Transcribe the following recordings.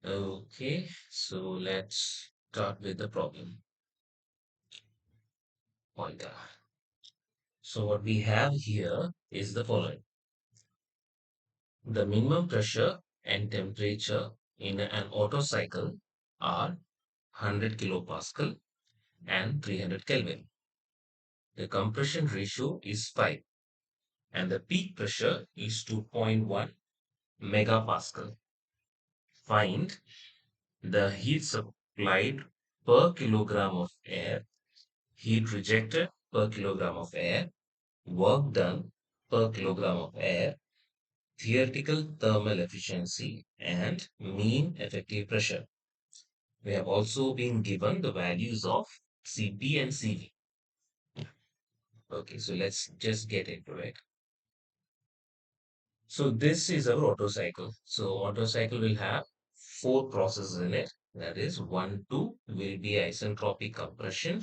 Okay, so let's start with the problem pointer. So what we have here is the following. The minimum pressure and temperature in an Otto cycle are 100 kilopascal and 300 Kelvin. The compression ratio is 5 and the peak pressure is 2.1 megapascal. Find the heat supplied per kilogram of air, heat rejected per kilogram of air, work done per kilogram of air, theoretical thermal efficiency, and mean effective pressure. We have also been given the values of Cp and Cv. Okay, so let's just get into it. So this is our Otto cycle. So Otto cycle will have four processes in it. That is 1, 2 will be isentropic compression.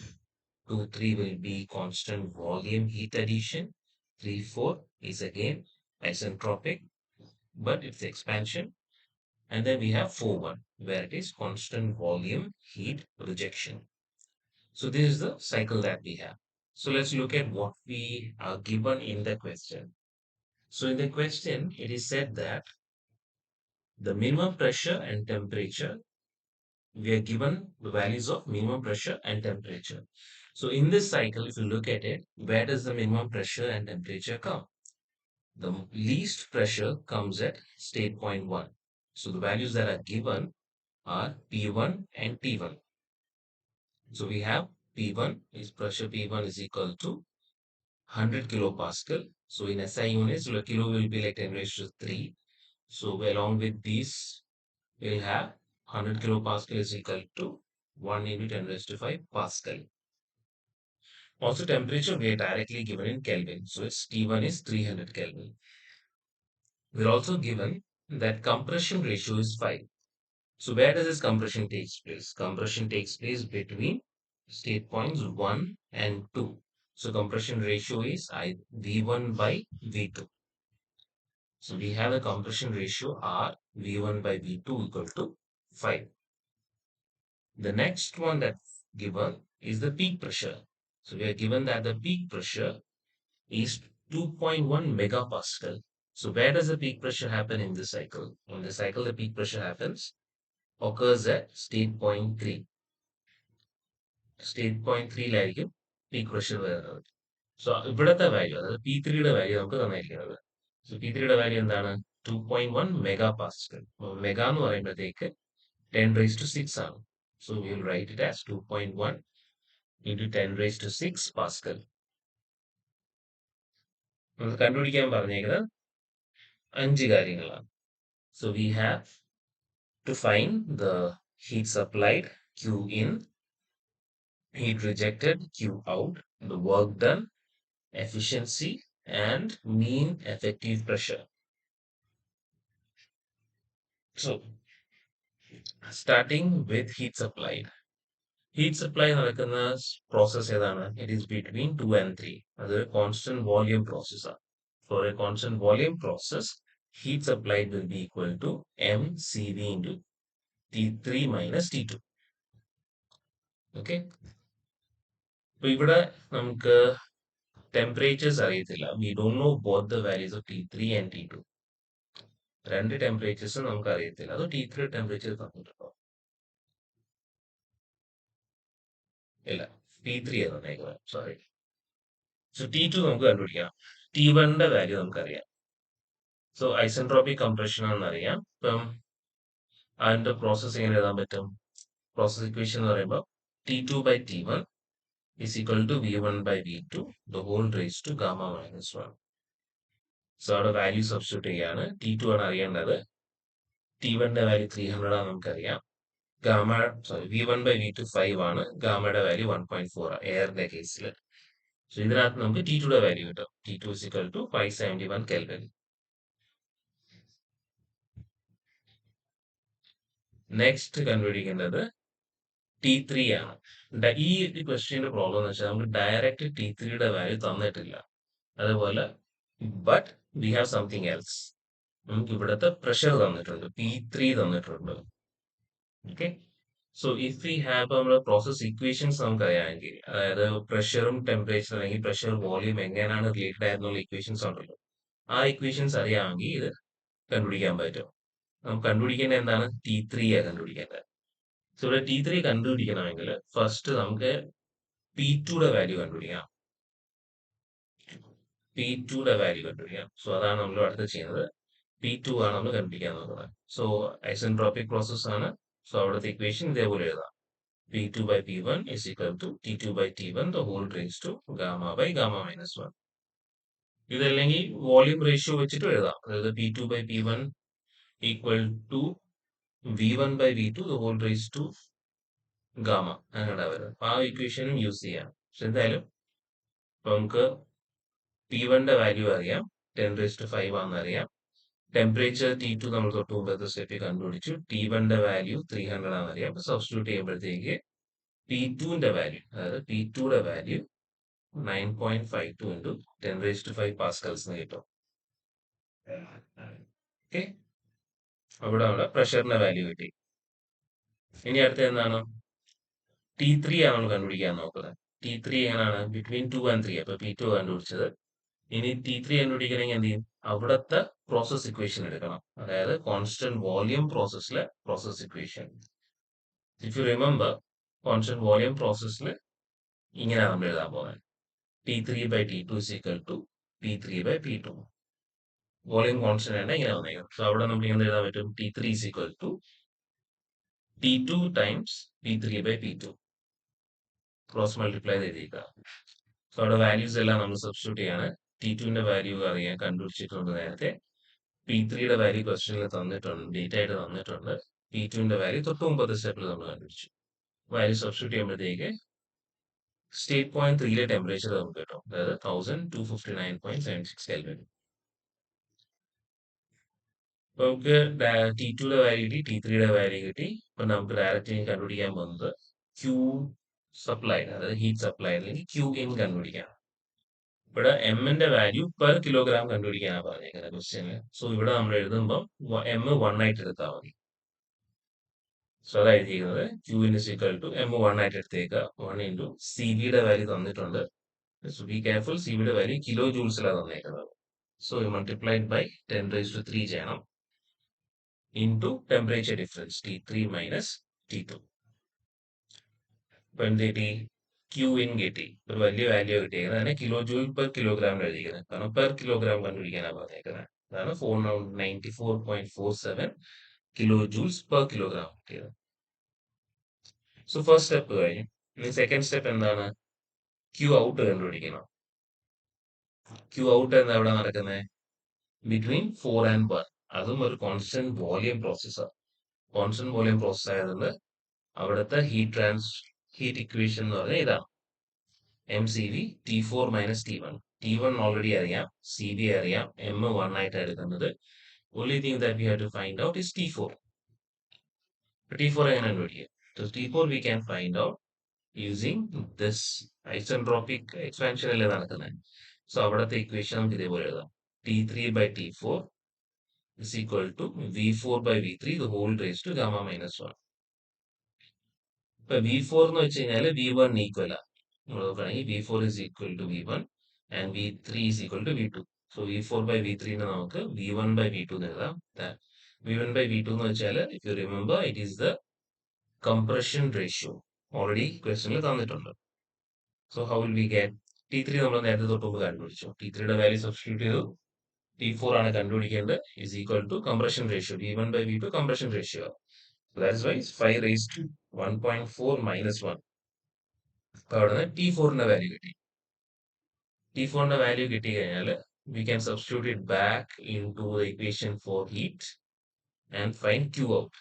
2, 3 will be constant volume heat addition. 3, 4 is again isentropic, but it's expansion. And then we have 4, 1, where it is constant volume heat rejection. So this is the cycle that we have. So let's look at what we are given in the question. So in the question, it is said that the minimum pressure and temperature, we are given the values of minimum pressure and temperature. So in this cycle, if you look at it, where does the minimum pressure and temperature come? The least pressure comes at state point 1. So the values that are given are P1 and T1. So we have P1 is pressure P1 is equal to 100 kilopascal. So in SI units, the kilo will be like 10 raised to 3. So along with these, we'll have 100 kilopascal is equal to 1 into 10 raised to 5 Pascal. Also temperature we are directly given in Kelvin. So its T1 is 300 Kelvin. We're also given that compression ratio is 5. So where does this compression takes place? Compression takes place between state points 1 and 2. So compression ratio is V1 by V2. So we have a compression ratio R V1 by V2 equal to 5. The next one that's given is the peak pressure. So we are given that the peak pressure is 2.1 megapascal. So where does the peak pressure happen in this cycle? In the cycle, the peak pressure occurs at state point 3. State point 3-ലായിരിക്കും peak pressure വരുന്നത്. So ഇവിടുത്തെ value അതായത് P3യുടെ value നമുക്ക് തന്നിരിക്കുന്നത്. So P3യുടെ value എന്താണ് 2.1 mega Pascal. Mega എന്ന് പറയുമ്പോഴത്തേക്ക് 10 raised to 6 ആണ്. So we will write it as 2.1 into 10 raised to 6 Pascal. നമുക്ക് കണ്ടുപിടിക്കാൻ പറഞ്ഞേക്കുന്നത് 5 കാര്യങ്ങളാണ്. So we have to find the heat supplied Q in, heat rejected Q out, the work done, efficiency, and mean effective pressure. So starting with heat supplied. Heat supply നടക്കുന്ന process ഏതാണ്? It is between 2 and 3. അതൊരു constant volume process ആണ്. For a constant volume process, heat supplied will be equal to mCV into T3 minus T2. Okay. അപ്പൊ ഇവിടെ നമുക്ക് temperatures അറിയത്തില്ല. We don't know both the values of T3 and T2. രണ്ട് temperatures നമുക്ക് അറിയത്തില്ല. അത് T3 temperature തന്നിട്ടുണ്ടോ? ഇല്ല. T3 ആണ് തന്നേക്കുന്നത്. Sorry. So T2 നമുക്ക് കണ്ടുപിടിക്കാം. T1ന്റെ വാല്യൂ നമുക്കറിയാം. സോ ഐസെൻട്രോപിക് കംപ്രഷൻ ആണെന്നറിയാം. ഇപ്പം അതിന്റെ പ്രോസസ് എങ്ങനെ എഴുതാൻ പറ്റും? പ്രോസസ് ഇക്വേഷൻ എന്ന് പറയുമ്പോൾ T2 by T1 is equal to V1 by V2 the whole raised to gamma minus 1. So അവിടെ വാല്യൂ സബ്സ്റ്റിറ്റ്യൂട്ട് ചെയ്യാണ്. T2 ആണ് അറിയേണ്ടത്. T1ന്റെ വാല്യൂ 300 ആണ് നമുക്കറിയാം. Gamma sorry V1 by V2 5 ആണ്. ഗാമയുടെ വാല്യൂ 1.4 ആണ് എയറിന്റെ കേസിൽ. സോ ഇതിനകത്ത് നമുക്ക് T2യുടെ വാല്യൂ കിട്ടും. T2 is equal to 571 Kelvin. Next കണ്ടുപിടിക്കേണ്ടത് T3 ആണ്. ഈ ക്വസ്റ്റ്യന്റെ പ്രോബ്ലം എന്ന് വെച്ചാൽ നമുക്ക് ഡയറക്റ്റ് T3യുടെ വാല്യൂ തന്നിട്ടില്ല. അതുപോലെ but we have something else. നമുക്ക് ഇവിടുത്തെ പ്രഷർ തന്നിട്ടുണ്ട്. P3 തന്നിട്ടുണ്ട്. Okay. So if we have process equations നമുക്കറിയാമെങ്കിൽ അതായത് പ്രഷറും ടെമ്പറേച്ചർ അല്ലെങ്കിൽ പ്രഷർ വോളിയം എങ്ങനെയാണ് റിലേറ്റഡ് ആയിരുന്നുള്ള ഇക്വേഷൻസ് ഉണ്ടല്ലോ ആ ഇക്വേഷൻസ് അറിയാമെങ്കിൽ ഇത് കണ്ടുപിടിക്കാൻ പറ്റും. നമുക്ക് കണ്ടുപിടിക്കേണ്ടത് എന്താണ്? T3 ആ കണ്ടുപിടിക്കേണ്ടത്. സോ ഇവിടെ T3 കണ്ടുപിടിക്കണമെങ്കിൽ ഫസ്റ്റ് നമുക്ക് P2യുടെ വാല്യൂ കണ്ടുപിടിക്കാം. P2യുടെ വാല്യൂ കണ്ടുപിടിക്കാം. സോ അതാണ് നമ്മൾ അടുത്ത് ചെയ്യുന്നത്. P2 ആണ് നമ്മൾ കണ്ടുപിടിക്കാൻ നോക്കുന്നത്. സോ ഐസെൻട്രോപിക് പ്രോസസ് ആണ്. സോ അവിടുത്തെ ഇക്വേഷൻ ഇതേപോലെ എഴുതാം. P2 by P1 is equal to T2 by T1 the whole raised to gamma by gamma minus 1. ഇതല്ലെങ്കിൽ വോളിയം റേഷ്യോ വെച്ചിട്ട് എഴുതാം. അതായത് P2 by P1 equal to V1 by V2 the whole raised to gamma അങ്ങനെ വരുന്നത്. അപ്പൊ ആ ഇക്വേഷനും use ചെയ്യാം. പക്ഷെ എന്തായാലും ഇപ്പൊ നമുക്ക് P1ന്റെ വാല്യൂ അറിയാം. 10 raised to 5 ആണെന്ന് അറിയാം. ടെമ്പറേച്ചർ T2 നമ്മൾ തൊട്ട് മുമ്പത്തെ സ്റ്റെപ്പിൽ കണ്ടുപിടിച്ചു. T1ന്റെ വാല്യൂ 300 ആണെന്ന് അറിയാം. അപ്പൊ സബ്സ്റ്റിറ്റ്യൂട്ട് ചെയ്യുമ്പോഴത്തേക്ക് P2ന്റെ വാല്യൂ അതായത് P2യുടെ value 9.52 into 10 raised to 5 pascals എന്ന് കിട്ടും. ഓക്കെ, അവിടെ നമ്മുടെ പ്രഷറിന്റെ വാല്യൂ കിട്ടി. ഇനി അടുത്ത എന്താണ്? T3 ആണ് നമ്മൾ കണ്ടുപിടിക്കാൻ നോക്കുന്നത്. T3 എങ്ങനെയാണ്? Between 2 and 3. അപ്പൊ P2 കണ്ടുപിടിച്ചത്. ഇനി T3 കണ്ടുപിടിക്കണമെങ്കിൽ എന്ത് ചെയ്യും? അവിടുത്തെ പ്രോസസ് ഇക്വേഷൻ എടുക്കണം. അതായത് കോൺസ്റ്റന്റ് വോളിയം പ്രോസസ്സിലെ process equation. If you remember constant volume പ്രോസസ്സിൽ ഇങ്ങനെയാണ് നമ്മൾ എഴുതാൻ പോകുന്നത്. T3 by T2 is equal to P3 by P2. Volume constant ആണ് ഇങ്ങനെ വന്നേക്കുന്നത്. സോ അവിടെ നമുക്ക് ഇങ്ങനെ എഴുതാൻ പറ്റും T3 is equal to T2 times P3 by P2. Cross multiply ചെയ്തേക്കുക. സോ അവിടെ വാല്യൂസ് എല്ലാം നമ്മൾ സബ്സ്റ്റിറ്റ്യൂട്ട് ചെയ്യാണ്. T2ന്റെ വാല്യൂ അറിയാൻ കണ്ടുപിടിച്ചിട്ടുണ്ട് നേരത്തെ. P3യുടെ വാല്യൂ ക്വസ്റ്റ്യനിൽ തന്നിട്ടുണ്ട്, ഡേറ്റ് ആയിട്ട് തന്നിട്ടുണ്ട്. P2ന്റെ വാല്യൂ തൊട്ട് മുമ്പത്തെ സ്റ്റെപ്പിൽ നമ്മൾ കണ്ടുപിടിച്ചു. വാല്യൂ സബ്സ്റ്റിറ്റ്യൂട്ട് ചെയ്യുമ്പോഴത്തേക്ക് സ്റ്റേറ്റ് പോയിന്റ് 3യിലെ ടെമ്പറേച്ചർ നമുക്ക് കിട്ടും. അതായത് 1259.76 കെൽവിൻ. നമുക്ക് T2യുടെ വാല്യൂ കിട്ടി, T3യുടെ വാല്യൂ കിട്ടി. അപ്പൊ നമുക്ക് ഡയറക്റ്റ് കണ്ടുപിടിക്കാൻ പോകുന്നത് Q സപ്ലൈ അതായത് ഹീറ്റ് സപ്ലൈ അല്ലെങ്കിൽ Q ഇൻ കണ്ടുപിടിക്കാം. ഇവിടെ എമ്മിന്റെ വാല്യൂ പെർ കിലോഗ്രാം കണ്ടുപിടിക്കാനാണ് പറഞ്ഞേക്കുന്നത് ക്വസ്റ്റ്യനിൽ. സോ ഇവിടെ നമ്മൾ എഴുതുമ്പോൾ എം 1 ആയിട്ട് എടുത്താൽ മതി. സോ അതായത് എഴുതിയിരിക്കുന്നത് Q in is equal to M 1 ആയിട്ട് എടുത്തേക്കുക. 1 ഇൻറ്റു സി വിയുടെ വാല്യൂ തന്നിട്ടുണ്ട്. സോ ബി കെയർഫുൾ, സി വിയുടെ വാല്യൂ കിലോ ജൂൾസിലാണ് തന്നേക്കുന്നത്. So multiplied by 10 raised to 3 ചെയ്യണം. into temperature difference T3 minus T2. ഇപ്പൊ എന്ത് കിട്ടി? Q in കിട്ടി. ഒരു വലിയ വാല്യൂ കിട്ടിയത് അതിനെ കിലോ ജൂൾ പെർ കിലോഗ്രാം എഴുതിയിരിക്കുന്നത്. കാരണം പെർ കിലോഗ്രാം കണ്ടുപിടിക്കാനാണ് പറഞ്ഞേക്കുന്നത്. അതാണ് 494.47 കിലോ ജൂൾസ് പെർ കിലോഗ്രാം കിട്ടിയത്. സോ ഫസ്റ്റ് സ്റ്റെപ്പ് കഴിഞ്ഞു. ഇനി സെക്കൻഡ് സ്റ്റെപ്പ് എന്താണ്? Q ഔട്ട് കണ്ടുപിടിക്കണം. Q ഔട്ട് എന്താ ഇവിടെ നടക്കുന്നത്? Between 4 and 1. അതും ഒരു കോൺസ്റ്റന്റ് വോളിയം പ്രോസസ്സാണ്. കോൺസ്റ്റന്റ് വോളിയം പ്രോസസ് ആയതുകൊണ്ട് അവിടുത്തെ ഹീറ്റ് ഇക്വേഷൻ എന്ന് പറഞ്ഞാൽ ഇതാണ്. MCV T4 minus T1. T1 already അറിയാം, CV അറിയാം, M 1 ആയിട്ട് എടുക്കുന്നത്. Only thing that we have to find out is T4. T4 എങ്ങനെ കണ്ടുപിടിക്കുക? So T4 we can find out using this isentropic expansion അല്ലേ നടക്കുന്നത്. സോ അവിടുത്തെ ഇക്വേഷൻ നമുക്ക് ഇതേപോലെ എഴുതാം. T3 by T4 is equal to V4 by V3 the whole raised to gamma minus 1. ഇപ്പൊ V4 എന്ന് വെച്ച് കഴിഞ്ഞാൽ V1 ഈക്വൽ ആണ്. നമ്മൾ നോക്കുകയാണെങ്കിൽ V4 is equal to V1 and V3 is equal to V2. So V4 by V3 നെ നമുക്ക് V1 by V2 എന്ന് എഴുതാം. V1 by V2 എന്ന് വെച്ചാൽ if you remember it is the compression ratio. Already ക്വസ്റ്റനിൽ തന്നിട്ടുണ്ട്. So how will we get? T3 നമ്മൾ നേരത്തെ തൊട്ട് മുമ്പ് കണ്ടുപിടിച്ചു. T3യുടെ വാല്യൂ സബ്സ്റ്റിറ്റ്യൂട്ട് ചെയ്തു. T4 ആണ് കണ്ടുപിടിക്കേണ്ടത് is equal to compression ratio. V1 by V2 compression ratio. So that is why it's 5 raised to 1.4 minus 1. അപ്പൊ അവിടെ T4ന്റെ വാല്യൂ കിട്ടി. T4ന്റെ വാല്യൂ കിട്ടി കഴിഞ്ഞാൽ we can substitute it back into the equation for heat and find Q out.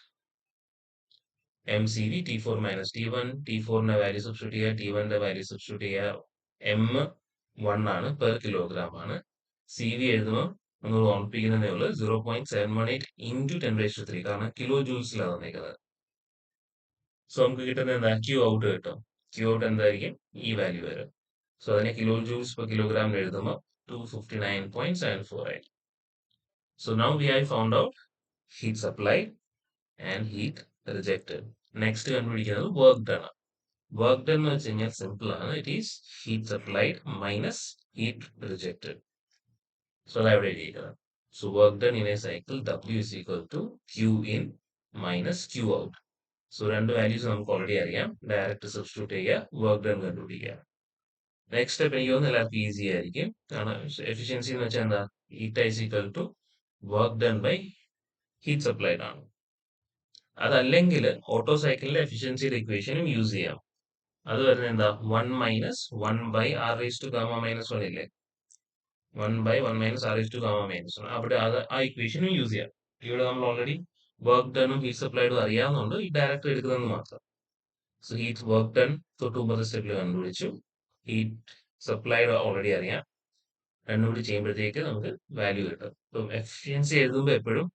MCV T4 minus T1. T4ന്റെ value substitute ചെയ്യുക, T1ന്റെ value substitute ചെയ്യുക. M 1 ആണ്, പെർ കിലോഗ്രാം ആണ്. CV എഴുതുമ്പോൾ നമ്മൾ ഓർമ്മിപ്പിക്കുന്നതേ ഉള്ളൂ 0.718 into 10 raised to 3 കാരണം കിലോ ജൂൾസിലാണ് തന്നേക്കുന്നത്. സോ നമുക്ക് കിട്ടുന്നത് എന്താ? Q ഔട്ട് കിട്ടും. Q ഔട്ട് എന്തായിരിക്കും? ഈ വാല്യൂ വരും. സോ അതിനെ കിലോ ജൂൾസ് പെർ കിലോഗ്രാം എഴുതുമ്പോൾ 259.74 ആയിരിക്കും. So now we have found out heat supply and heat rejected. Next കണ്ടുപിടിക്കുന്നത് വർക്ക് ഡൺ. വർക്ക് ഡൺ എന്ന് വെച്ച് കഴിഞ്ഞാൽ സിമ്പിൾ ആണ്. It is heat supplied minus heat rejected. So അത് അവിടെ എഴുതിയിരിക്കുന്നത്. So work done in A cycle W is equal to Q in minus Q out. So രണ്ട് values നമുക്ക് ഓൾറെഡി അറിയാം. ഡയറക്റ്റ് സബ്സ്റ്റിറ്റ്യൂട്ട് ചെയ്യുക, വർക്ക് ഡൺ കണ്ടുപിടിക്കുക. Next step എനിക്ക് തോന്നുന്നു എല്ലാവർക്കും ഈസി ആയിരിക്കും. കാരണം എഫിഷ്യൻസി എന്ന് വെച്ചാൽ എന്താ, heat is equal to work done by heat supplied ആണ്. അതല്ലെങ്കിൽ ഓട്ടോ സൈക്കിളിന്റെ എഫിഷ്യൻസിയുടെ ഇക്വേഷനും യൂസ് ചെയ്യാം. അത് വരുന്നത് എന്താ, 1 minus 1 by R raise to gamma minus 1 ഇല്ലേ, 1 by 1 minus R raise to gamma minus 1. അവിടെ അത് ആ ഇക്വേഷനും യൂസ് ചെയ്യാം. ഇവിടെ നമ്മൾ ഓൾറെഡി വർക്ക് ഡണും ഹീറ്റ് സപ്ലൈഡും അറിയാവുന്നതുകൊണ്ട് ഈ ഡയറക്റ്റ് എടുക്കുന്നതെന്ന് മാത്രം. സോ ഹീറ്റ് വർക്ക് ഡൺ തൊട്ട് മുമ്പത്തെ സ്റ്റെപ്പിൽ കണ്ടുപിടിച്ചു, ഹീറ്റ് സപ്ലൈഡ് ഓൾറെഡി അറിയാം. രണ്ടും കൂടി ചെയ്യുമ്പോഴത്തേക്ക് നമുക്ക് വാല്യൂ കിട്ടും. ഇപ്പം എഫിഷ്യൻസി എഴുതുമ്പോൾ എപ്പോഴും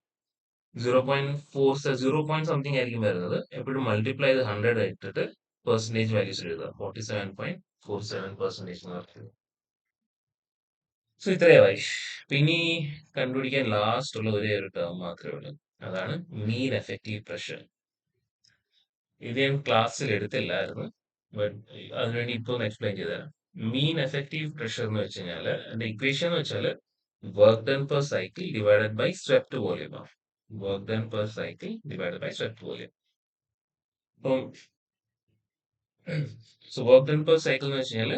0.4 0 സംതിങ് ആയിരിക്കും വരുന്നത്. എപ്പോഴും മൾട്ടിപ്ലൈ ചെയ്ത് 100 ഇട്ടിട്ട് പെർസെന്റേജ് വാല്യൂസ് എഴുതുക. 47.47% എന്ന് പറയുന്നത്. സോ ഇത്രയായി. പിന്നെ കണ്ടുപിടിക്കാൻ ലാസ്റ്റ് ഉള്ള ഒരേ ഒരു ടേം മാത്രമേ ഉള്ളൂ. അതാണ് മീൻ എഫക്റ്റീവ് പ്രഷർ. ഇത് ഞാൻ ക്ലാസ്സിൽ എടുത്തില്ലായിരുന്നു, ബട്ട് അതിനുവേണ്ടി ഇപ്പോൾ ഒന്ന് എക്സ്പ്ലെയിൻ ചെയ്തുതരാം. മീൻ എഫക്റ്റീവ് പ്രഷർ എന്ന് വെച്ച് കഴിഞ്ഞാൽ അതിന്റെ ഇക്വേഷൻ എന്ന് വെച്ചാൽ work done per cycle divided by swept volume ആണ്. Work done per cycle divided by swept volume. അപ്പം so work done per cycle എന്ന് വെച്ച് കഴിഞ്ഞാൽ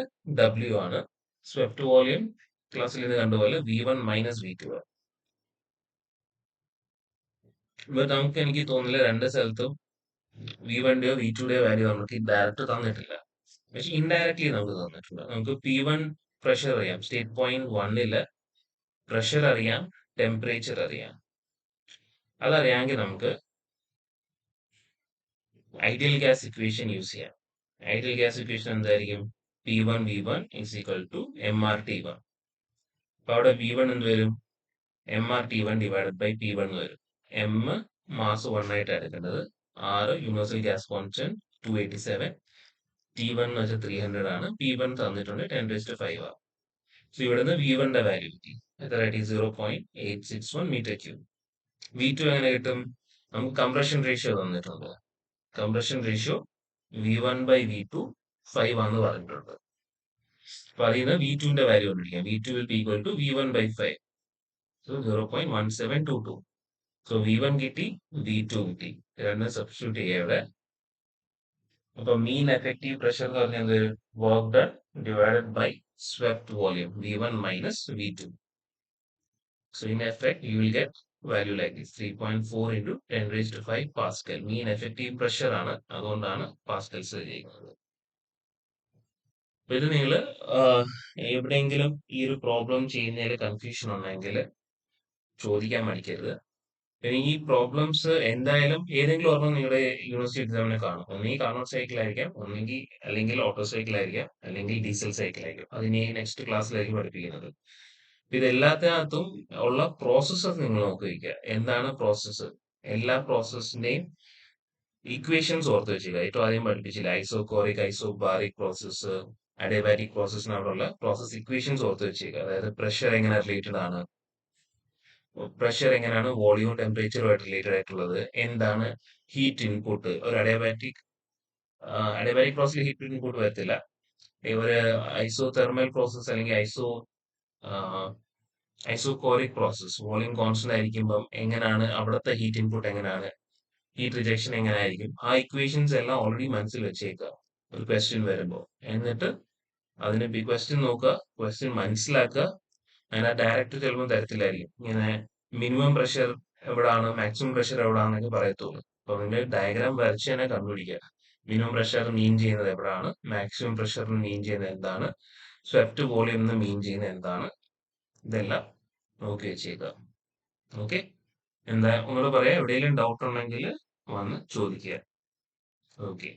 W ആണ്. സ്വെപ്റ്റ് വോളിയം ക്ലാസ്സിൽ ഇത് കണ്ടുപോലെ V1 മൈനസ് V2 ആണ്. ബട്ട് നമുക്ക് എനിക്ക് തോന്നുന്നില്ല രണ്ട് സ്ഥലത്തും V1ന്റെയോ V2ന്റെയോ വാല്യൂ നമുക്ക് ഡയറക്റ്റ് തന്നിട്ടില്ല. പക്ഷെ ഇൻഡയറക്ട്ലി നമുക്ക് തന്നിട്ടുണ്ട്. നമുക്ക് P1 പ്രഷർ അറിയാം, സ്റ്റേറ്റ് പോയിന്റ് 1ല് പ്രഷർ അറിയാം, ടെമ്പറേച്ചർ അറിയാം. അതറിയാമെങ്കിൽ നമുക്ക് ഐഡിയൽ ഗ്യാസ് ഇക്വേഷൻ യൂസ് ചെയ്യാം. ഐഡിയൽ ഗ്യാസ് ഇക്വേഷൻ എന്തായിരിക്കും, P1 V1 is equal to MRT1. അപ്പൊ അവിടെ V1 എന്ത് വരും, MRT1 ഡിവൈഡഡ് ബൈ P1 എന്ന് വരും. M മാസ് 1 ആയിട്ട് എടുക്കേണ്ടത്, R universal gas constant 287, T1 എന്ന് വെച്ചാൽ 300 ആണ്, P1 തന്നിട്ടുണ്ട് 10⁵ ആണ്. സോ ഇവിടുന്ന് V1ന്റെ വാല്യൂ കിട്ടി, എത്ര കിട്ടി, 0.861 മീറ്റർ ക്യൂബ്. V2 എങ്ങനെ കിട്ടും, നമുക്ക് കംപ്രഷൻ റേഷ്യോ തന്നിട്ടുണ്ട്. Compression ratio V1 by V2 5 ആണെന്ന് പറഞ്ഞിട്ടുണ്ട്. അപ്പൊ അതിൽ നിന്ന് V2ന്റെ വാല്യൂ കണ്ടുപിടിക്കാം. V2 will be equal to V1 by 5. So 0.1722. So V1 കിട്ടി, V2 കിട്ടി, രണ്ടും സബ്സ്റ്റിറ്റ്യൂട്ട് ചെയ്യുക ഇവിടെ. അപ്പൊ മീൻ എഫക്റ്റീവ് പ്രഷർ എന്ന് പറഞ്ഞത് work done divided by swept volume V1 minus V2. So in effect you will get value like this, 3.4 into 10⁵ Pascal. Mean effective pressure ആണ്, അതുകൊണ്ടാണ് പാസ്കൽസ് ചെയ്യുന്നത്. ഇത് നിങ്ങൾ എവിടെയെങ്കിലും ഈ ഒരു പ്രോബ്ലം ചെയ്യുന്നതിൽ കൺഫ്യൂഷൻ ഉണ്ടെങ്കിൽ ചോദിക്കാൻ മടിക്കരുത്. പിന്നെ ഈ പ്രോബ്ലംസ് എന്തായാലും ഏതെങ്കിലും ഒരെണ്ണം നിങ്ങളുടെ യൂണിവേഴ്സിറ്റി എക്സാമിന് കാണും. ഒന്നെങ്കിൽ കാർനോട്ട് സൈക്കിൾ ആയിരിക്കാം, ഒന്നെങ്കിൽ അല്ലെങ്കിൽ ഓട്ടോ സൈക്കിൾ ആയിരിക്കാം, അല്ലെങ്കിൽ ഡീസൽ സൈക്കിൾ ആയിരിക്കും. അതിനി നെക്സ്റ്റ് ക്ലാസ്സിലായിരിക്കും പഠിപ്പിക്കുന്നത്. ഇതെല്ലാത്തിനകത്തും ഉള്ള പ്രോസസ്സ് നിങ്ങൾ നോക്കി വയ്ക്കുക. എന്താണ് പ്രോസസ്സ്, എല്ലാ പ്രോസസ്സിന്റെയും ഇക്വേഷൻസ് ഓർത്ത് വെച്ചില്ല. ഏറ്റവും ആദ്യം പഠിപ്പിച്ചില്ല ഐസോകോറിക്, ഐസോബാറിക് പ്രോസസ്സ്, അഡിയബാറ്റിക് പ്രോസസ്സിന് അവിടെയുള്ള പ്രോസസ് ഇക്വേഷൻസ് ഓർത്ത് വെച്ചേക്കുക. അതായത് പ്രഷർ എങ്ങനെ റിലേറ്റഡ് ആണ്, പ്രഷർ എങ്ങനെയാണ് വോളിയം ടെമ്പറേച്ചറുമായിട്ട് റിലേറ്റഡ് ആയിട്ടുള്ളത്, എന്താണ് ഹീറ്റ് ഇൻപുട്ട്. ഒരു അഡിയബാറ്റിക് പ്രോസസ്സിൽ ഹീറ്റ് ഇൻപുട്ട് വരത്തില്ല. ഒരു ഐസോ തെർമൽ പ്രോസസ് അല്ലെങ്കിൽ ഐസോകോറിക് പ്രോസസ് വോളിയം കോൺസ്റ്റന്റ് ആയിരിക്കുമ്പം എങ്ങനെയാണ് അവിടുത്തെ ഹീറ്റ് ഇൻപുട്ട്, എങ്ങനെയാണ് ഹീറ്റ് റിജക്ഷൻ എങ്ങനെയായിരിക്കും. ആ ഇക്വേഷൻസ് എല്ലാം ഓൾറെഡി മനസ്സിൽ വെച്ചേക്കുക ഒരു ക്വസ്റ്റ്യൻ വരുമ്പോൾ. എന്നിട്ട് അതിന് ക്വസ്റ്റ്യൻ നോക്കുക, ക്വസ്റ്റ്യൻ മനസ്സിലാക്കുക. അതിന് ഡയറക്റ്റ് ചിലപ്പോൾ തരത്തിലായിരിക്കും, ഇങ്ങനെ മിനിമം പ്രഷർ എവിടാണ്, മാക്സിമം പ്രഷർ എവിടാന്നൊക്കെ പറയത്തുള്ളൂ. അപ്പൊ നിങ്ങൾ ഡയഗ്രാം വരച്ച് തന്നെ കണ്ടുപിടിക്കുക. മിനിമം പ്രഷർ മീൻ ചെയ്യുന്നത് എവിടാണ്, മാക്സിമം പ്രഷറിന് മീൻ ചെയ്യുന്നത് എന്താണ്, സ്വെപ്റ്റ് വോളിയം എന്ന് മീൻ ചെയ്യുന്നത് എന്താണ്, ഇതെല്ലാം നോക്കി വെച്ചേക്കുക. ഓക്കെ, എന്താ ഒന്നുകൂടെ പറയാം, എവിടെയെങ്കിലും ഡൗട്ട് ഉണ്ടെങ്കിൽ വന്ന് ചോദിക്കുക. ഓക്കെ.